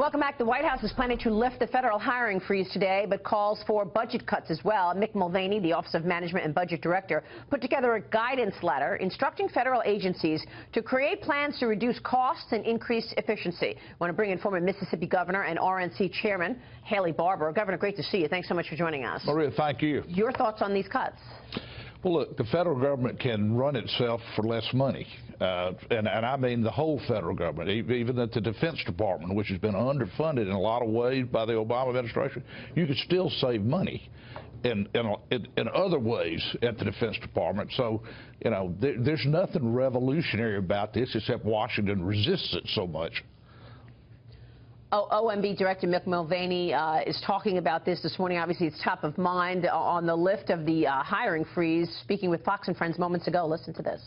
Welcome back. The White House is planning to lift the federal hiring freeze today, but calls for budget cuts as well. Mick Mulvaney, the Office of Management and Budget Director, put together a guidance letter instructing federal agencies to create plans to reduce costs and increase efficiency. I want to bring in former Mississippi Governor and RNC Chairman Haley Barbour. Governor, great to see you. Thanks so much for joining us. Maria, thank you. Your thoughts on these cuts? Well, look, the federal government can run itself for less money, and I mean the whole federal government, even at the Defense Department, which has been underfunded in a lot of ways by the Obama administration. You could still save money in other ways at the Defense Department. So, you know, there's nothing revolutionary about this except Washington resists it so much. OMB Director Mick Mulvaney is talking about this morning. Obviously, it's top of mind on the lift of the hiring freeze. Speaking with Fox and Friends moments ago, listen to this.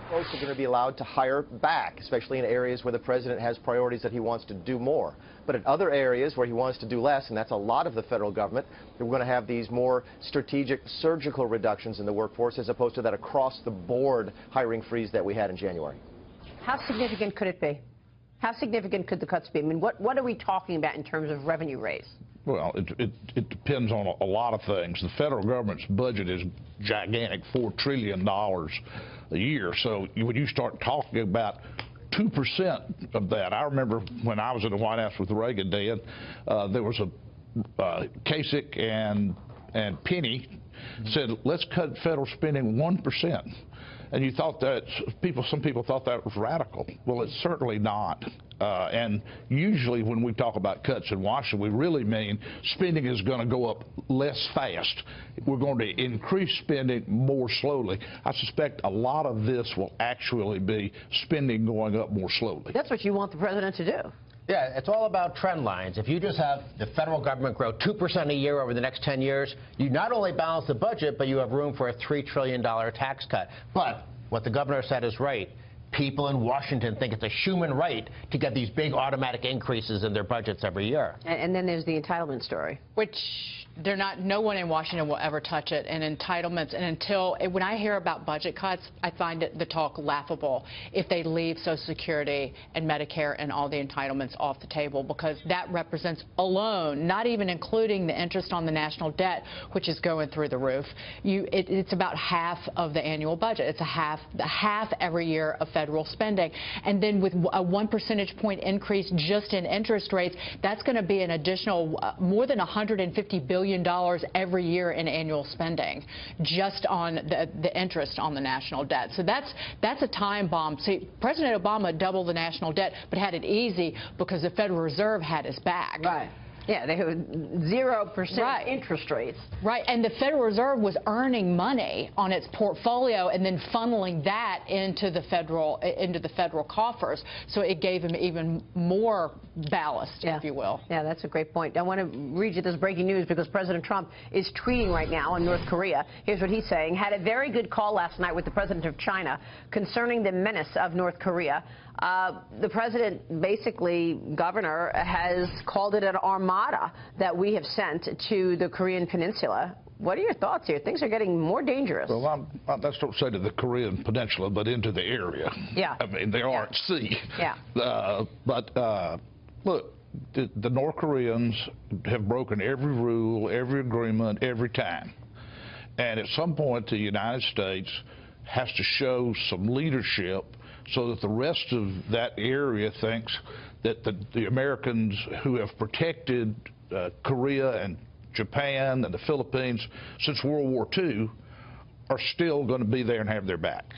Folks are going to be allowed to hire back, especially in areas where the president has priorities that he wants to do more. But in other areas where he wants to do less, and that's a lot of the federal government, we're going to have these more strategic surgical reductions in the workforce as opposed to that across-the-board hiring freeze that we had in January. How significant could it be? How significant could the cuts be? I mean, what are we talking about in terms of revenue raise? Well, it depends on a lot of things. The federal government's budget is gigantic, $4 trillion a year. So when you start talking about 2% of that, I remember when I was in the White House with Reagan, Dan, there was a Kasich and Penny said, let's cut federal spending 1%. And you thought that some people thought that was radical. Well, it's certainly not. And usually when we talk about cuts in Washington, we really mean spending is going to go up less fast. We're going to increase spending more slowly. I suspect a lot of this will actually be spending going up more slowly. That's what you want the president to do. Yeah, it's all about trend lines. If you just have the federal government grow 2% a year over the next 10 years, you not only balance the budget, but you have room for a $3 trillion tax cut. But what the governor said is right. People in Washington think it's a human right to get these big automatic increases in their budgets every year. And then there's the entitlement story. Which no one in Washington will ever touch it, and entitlements. And when I hear about budget cuts, I find the talk laughable if they leave Social Security and Medicare and all the entitlements off the table, because that represents alone, not even including the interest on the national debt, which is going through the roof. It's about half of the annual budget. It's half every year of federal spending. And then with a 1 percentage point increase just in interest rates, that's going to be an additional more than $150 billion every year in annual spending just on the interest on the national debt. So that's a time bomb. See, President Obama doubled the national debt, but had it easy because the Federal Reserve had his back. Right. Yeah, they have 0% interest rates. Right, and the Federal Reserve was earning money on its portfolio and then funneling that into the federal coffers. So it gave him even more ballast, if you will. Yeah, that's a great point. I want to read you this breaking news because President Trump is tweeting right now on North Korea. Here's what he's saying. Had a very good call last night with the president of China concerning the menace of North Korea. The president, basically, governor, has called it an armada that we have sent to the Korean Peninsula. What are your thoughts here? Things are getting more dangerous. Well, let's don't say to the Korean Peninsula, but into the area. Yeah. I mean, they are at sea. Yeah. But look, the North Koreans have broken every rule, every agreement, every time. And at some point, the United States has to show some leadership so that the rest of that area thinks that the Americans who have protected Korea and Japan and the Philippines since World War II are still going to be there and have their back.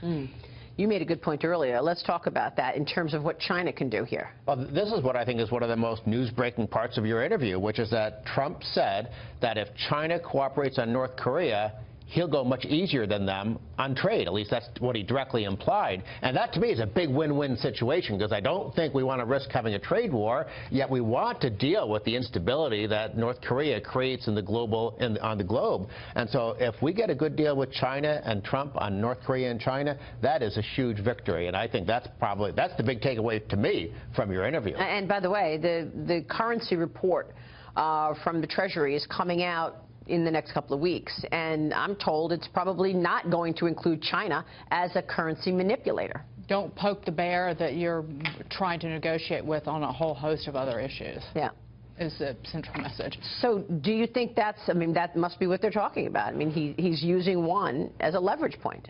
You made a good point earlier. Let's talk about that in terms of what China can do here. Well, this is what I think is one of the most news-breaking parts of your interview, which is that Trump said that if China cooperates on North Korea, he'll go much easier than them on trade. At least that's what he directly implied. And that, to me, is a big win-win situation, because I don't think we want to risk having a trade war, yet we want to deal with the instability that North Korea creates on the globe. And so if we get a good deal with China and Trump on North Korea and China, that is a huge victory. And I think that's the big takeaway to me from your interview. And by the way, the currency report from the Treasury is coming out in the next couple of weeks, and I'm told it's probably not going to include China as a currency manipulator. Don't poke the bear that you're trying to negotiate with on a whole host of other issues. Yeah. Is the central message. So do you think that's, I mean, that must be what they're talking about? I mean, he's using one as a leverage point.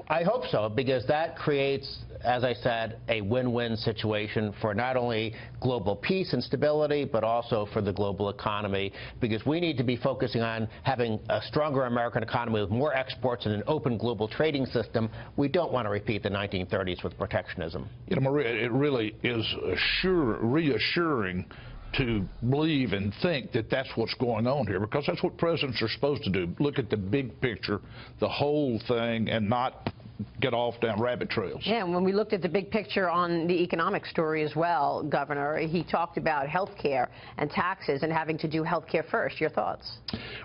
I hope so, because that creates, as I said, a win-win situation for not only global peace and stability, but also for the global economy, because we need to be focusing on having a stronger American economy with more exports and an open global trading system. We don't want to repeat the 1930s with protectionism. You know, Maria, it really is reassuring to believe and think that that's what's going on here, because that's what presidents are supposed to do. Look at the big picture, the whole thing, and not get off down rabbit trails. Yeah, and when we looked at the big picture on the economic story as well, Governor, he talked about health care and taxes and having to do health care first. Your thoughts?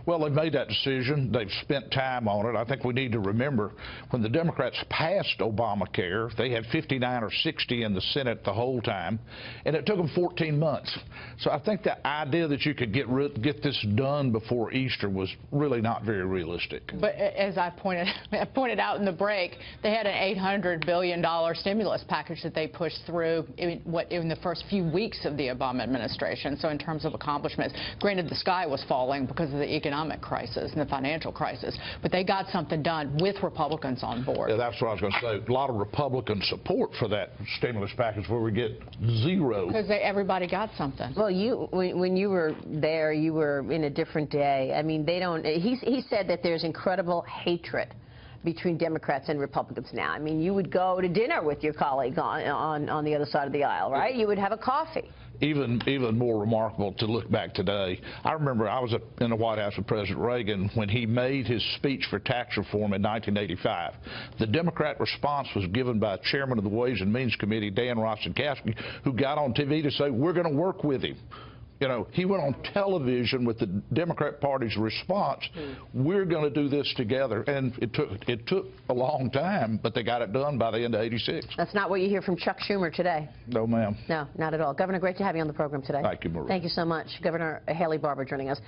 Well, they've made that decision. They've spent time on it. I think we need to remember when the Democrats passed Obamacare, they had 59 or 60 in the Senate the whole time, and it took them 14 months. So I think the idea that you could get this done before Easter was really not very realistic. But as I pointed out in the break, they had an $800 billion stimulus package that they pushed through in the first few weeks of the Obama administration. So in terms of accomplishments, granted the sky was falling because of the economic crisis and the financial crisis, but they got something done with Republicans on board. Yeah, that's what I was going to say. A lot of Republican support for that stimulus package where we get zero. Because everybody got something. Well, when you were there, you were in a different day. I mean, they don't. He said that there's incredible hatred between Democrats and Republicans now. I mean, you would go to dinner with your colleague on the other side of the aisle, right? You would have a coffee. Even more remarkable to look back today. I remember I was in the White House with President Reagan when he made his speech for tax reform in 1985. The Democrat response was given by Chairman of the Ways and Means Committee, Dan Rostenkowski, who got on TV to say, we're going to work with him. You know, he went on television with the Democrat Party's response, we're going to do this together. And it took a long time, but they got it done by the end of '86. That's not what you hear from Chuck Schumer today. No, ma'am. No, not at all. Governor, great to have you on the program today. Thank you, Maria. Thank you so much. Governor Haley Barbour joining us.